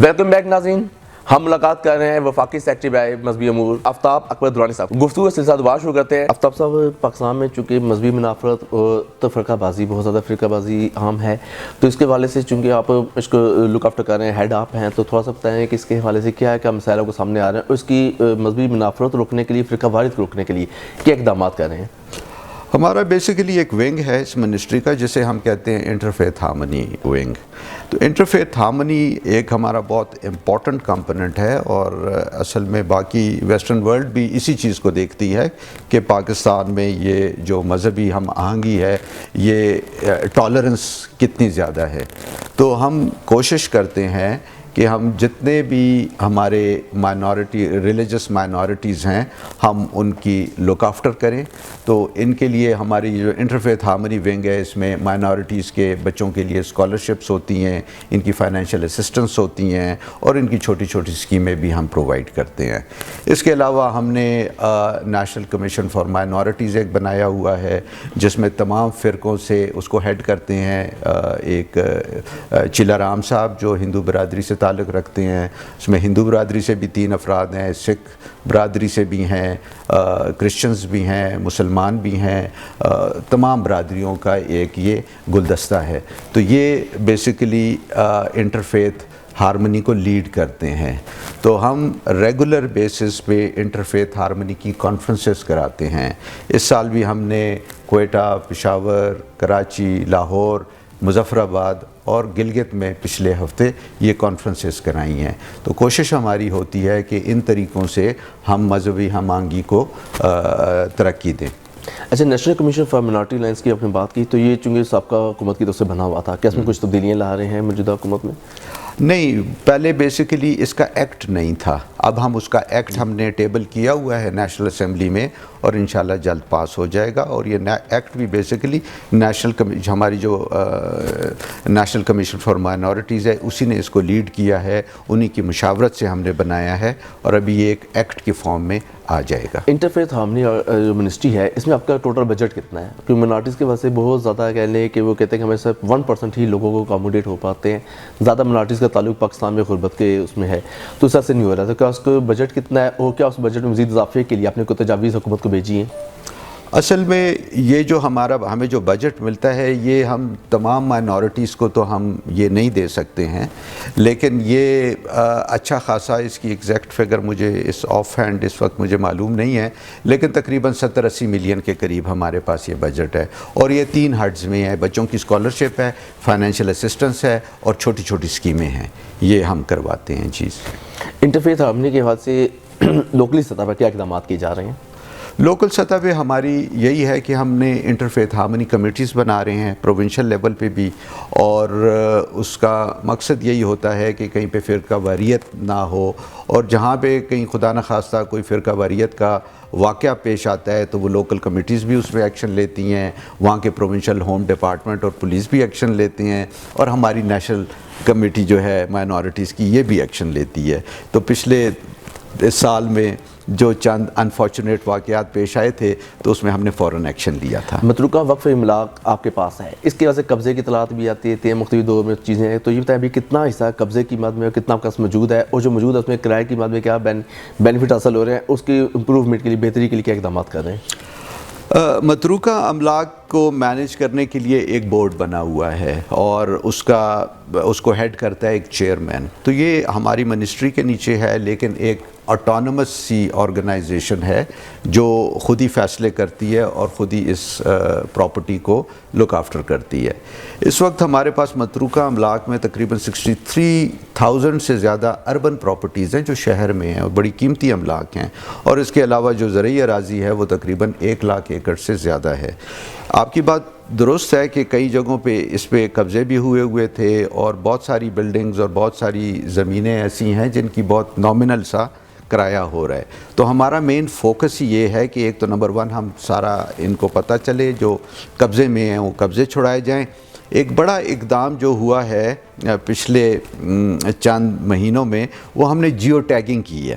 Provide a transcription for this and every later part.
Welcome back ناظرین، ہم ملاقات کر رہے ہیں وفاقی سیکرٹری برائے مذہبی امور آفتاب اکبر درانی صاحب. گفتگو کا سلسلہ دوبارہ شروع کرتے ہیں. آفتاب صاحب، پاکستان میں چونکہ مذہبی منافرت اور فرقہ بازی بہت زیادہ فرقہ بازی عام ہے، تو اس کے حوالے سے چونکہ آپ اس کو لک آفٹر کر رہے ہیں، ہیڈ آپ ہیں، تو تھوڑا سا بتائیں کہ اس کے حوالے سے کیا ہے، کیا مسائل کو سامنے آ رہے ہیں اور اس کی مذہبی منافرت روکنے کے لیے، فرقہ واریت کو روکنے کے لیے کیا اقدامات کر رہے ہیں؟ ہمارا بیسیکلی ایک ونگ ہے اس منسٹری کا جسے ہم کہتے ہیں انٹرفیتھ ہارمنی ونگ. تو انٹرفیتھ ہارمنی ایک ہمارا بہت امپورٹنٹ کمپوننٹ ہے، اور اصل میں باقی ویسٹرن ورلڈ بھی اسی چیز کو دیکھتی ہے کہ پاکستان میں یہ جو مذہبی ہم آہنگی ہے، یہ ٹالرنس کتنی زیادہ ہے. تو ہم کوشش کرتے ہیں کہ ہم جتنے بھی ہمارے ریلیجس مائنورٹیز ہیں، ہم ان کی لک آفٹر کریں. تو ان کے لیے ہماری جو انٹرفیتھ ہارمنی ونگ ہے، اس میں مائنورٹیز کے بچوں کے لیے اسکالرشپس ہوتی ہیں، ان کی فائنینشیل اسسٹنس ہوتی ہیں، اور ان کی چھوٹی چھوٹی اسکیمیں بھی ہم پرووائڈ کرتے ہیں. اس کے علاوہ ہم نے نیشنل کمیشن فار مائنورٹیز ایک بنایا ہوا ہے، جس میں تمام فرقوں سے اس کو ہیڈ کرتے ہیں ایک چلا رام صاحب جو ہندو برادری سے تعلق رکھتے ہیں. اس میں ہندو برادری سے بھی 3 افراد ہیں، سکھ برادری سے بھی ہیں، کرسچنز بھی ہیں، مسلمان بھی ہیں، تمام برادریوں کا ایک یہ گلدستہ ہے. تو یہ بیسیکلی انٹرفیتھ ہارمنی کو لیڈ کرتے ہیں. تو ہم ریگولر بیسس پہ انٹرفیتھ ہارمنی کی کانفرنسز کراتے ہیں. اس سال بھی ہم نے کوئٹہ، پشاور، کراچی، لاہور، مظفر آباد اور گلگت میں پچھلے ہفتے یہ کانفرنسز کرائی ہیں. تو کوشش ہماری ہوتی ہے کہ ان طریقوں سے ہم مذہبی ہم آہنگی کو ترقی دیں. اچھا، national commission for minority lines کی آپ نے بات کی، تو یہ چونکہ سابقہ حکومت کی طرف سے بنا ہوا تھا، کیا اس میں کچھ تبدیلیاں لا رہے ہیں موجودہ حکومت میں؟ نہیں، پہلے بیسیکلی اس کا ایکٹ نہیں تھا. اب ہم اس کا ایکٹ ہم نے ٹیبل کیا ہوا ہے نیشنل اسمبلی میں، اور انشاءاللہ جلد پاس ہو جائے گا. اور یہ ایکٹ بھی بیسیکلی ہماری جو نیشنل کمیشن فار مائنورٹیز ہے، اسی نے اس کو لیڈ کیا ہے، انہی کی مشاورت سے ہم نے بنایا ہے، اور ابھی یہ ایک ایکٹ کی فارم میں آ جائے گا. انٹرفیتھ ہارمنی جو منسٹری ہے، اس میں آپ کا ٹوٹل بجٹ کتنا ہے؟ کیونکہ منارٹیز کے واسطے بہت زیادہ کہہ لیں کہ وہ کہتے ہیں کہ ہمیں صرف 1% ہی لوگوں کو اکاموڈیٹ ہو پاتے ہیں، زیادہ منارٹیز کا تعلق پاکستان میں غربت کے اس میں ہے، تو اس سے نہیں ہو رہا. تو کیا اس کا بجٹ کتنا ہے، اور کیا اس بجٹ میں مزید اضافے کے لیے آپ نے کوئی تجاویز حکومت کو بھیجی ہیں؟ اصل میں یہ جو ہمیں جو بجٹ ملتا ہے، یہ ہم تمام مائنورٹیز کو تو ہم یہ نہیں دے سکتے ہیں، لیکن یہ اچھا خاصا، اس کی ایگزیکٹ فگر مجھے اس آف ہینڈ اس وقت مجھے معلوم نہیں ہے، لیکن تقریباً 70-80 ملین کے قریب ہمارے پاس یہ بجٹ ہے. اور یہ 3 ہیڈز میں ہے: بچوں کی اسکالرشپ ہے، فائنینشیل اسسٹنس ہے، اور چھوٹی چھوٹی اسکیمیں ہیں. یہ ہم کرواتے ہیں. چیز انٹرفیتھ ہارمنی کے حوالے سے لوکلی سطح پر کیا اقدامات کیے جا رہے ہیں؟ لوکل سطح پہ ہماری یہی ہے کہ ہم نے انٹرفیتھ ہارمنی کمیٹیز بنا رہے ہیں پروونشل لیول پہ بھی، اور اس کا مقصد یہی ہوتا ہے کہ کہیں پہ فرقہ واریت نہ ہو، اور جہاں پہ کہیں خدا نخواستہ کوئی فرقہ واریت کا واقعہ پیش آتا ہے تو وہ لوکل کمیٹیز بھی اس میں ایکشن لیتی ہیں، وہاں کے پروونشل ہوم ڈپارٹمنٹ اور پولیس بھی ایکشن لیتے ہیں، اور ہماری نیشنل کمیٹی جو ہے مائنورٹیز کی، یہ بھی ایکشن لیتی ہے. تو پچھلے سال میں جو چند انفارچونیٹ واقعات پیش آئے تھے، تو اس میں ہم نے فوراً ایکشن لیا تھا. متروکہ وقف املاک آپ کے پاس ہے، اس کی وجہ سے قبضے کی اطلاعات بھی آتی ہے، مختلف دور میں چیزیں ہیں، تو یہ بتائیں ابھی کتنا حصہ قبضے کی مد میں اور کتنا آپ کے پاس موجود ہے، اور جو موجود ہے اس میں کرائے کی مد میں کیا بینیفٹ حاصل ہو رہے ہیں، اس کی امپروومنٹ کے لیے، بہتری کے لیے کیا اقدامات کر رہے ہیں؟ متروکہ املاک کو مینیج کرنے کے لیے ایک بورڈ بنا ہوا ہے، اور اس کو ہیڈ کرتا ہے ایک چیئرمین. تو یہ ہماری منسٹری کے نیچے ہے، لیکن ایک آٹونومس سی آرگنائزیشن ہے جو خود ہی فیصلے کرتی ہے اور خود ہی اس پراپرٹی کو لک آفٹر کرتی ہے. اس وقت ہمارے پاس متروکہ املاک میں تقریباً 63,000 سے زیادہ اربن پراپرٹیز ہیں جو شہر میں ہیں، اور بڑی قیمتی املاک ہیں. اور اس کے علاوہ جو زرعی اراضی ہے وہ تقریباً 1 لاکھ ایکڑ سے زیادہ ہے. آپ کی بات درست ہے کہ کئی جگہوں پہ اس پہ قبضے بھی ہوئے تھے، اور بہت ساری بلڈنگز اور بہت ساری زمینیں ایسی ہیں جن کی بہت نامنل سا کرایہ ہو رہا ہے. تو ہمارا مین فوکس یہ ہے کہ ایک تو نمبر 1 ہم سارا ان کو پتہ چلے، جو قبضے میں ہیں وہ قبضے چھڑائے جائیں. ایک بڑا اقدام جو ہوا ہے پچھلے چند مہینوں میں، وہ ہم نے جیو ٹیگنگ کی ہے.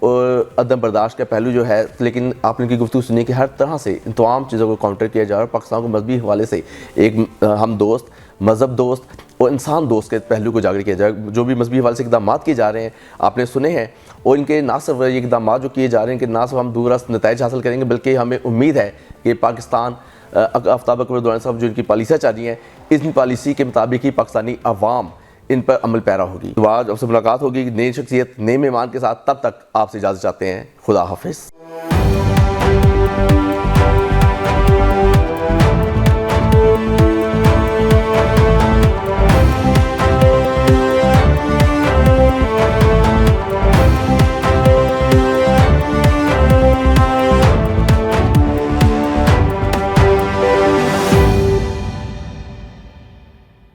اور عدم برداشت کا پہلو جو ہے، لیکن آپ نے ان کی گفتگو سنی کہ ہر طرح سے ان تمام چیزوں کو کاؤنٹر کیا جا رہا ہے. پاکستان کو مذہبی حوالے سے ایک ہم دوست، مذہب دوست اور انسان دوست کے پہلو کو اجاگر کیا جائے. جو بھی مذہبی حوالے سے اقدامات کیے جا رہے ہیں آپ نے سنے ہیں، اور ان کے نہ صرف یہ اقدامات جو کیے جا رہے ہیں کہ نہ صرف ہم دور رس نتائج حاصل کریں گے، بلکہ ہمیں امید ہے کہ پاکستان آفتاب اکبر درانی صاحب جو ان کی پالیسیاں چل رہی ہیں، اس پالیسی کے مطابق ہی پاکستانی عوام ان پر عمل پیرا ہوگی. تو آج آپ سے ملاقات ہوگی نئی شخصیت، نئے مہمان کے ساتھ. تب تک آپ سے اجازت چاہتے ہیں. خدا حافظ.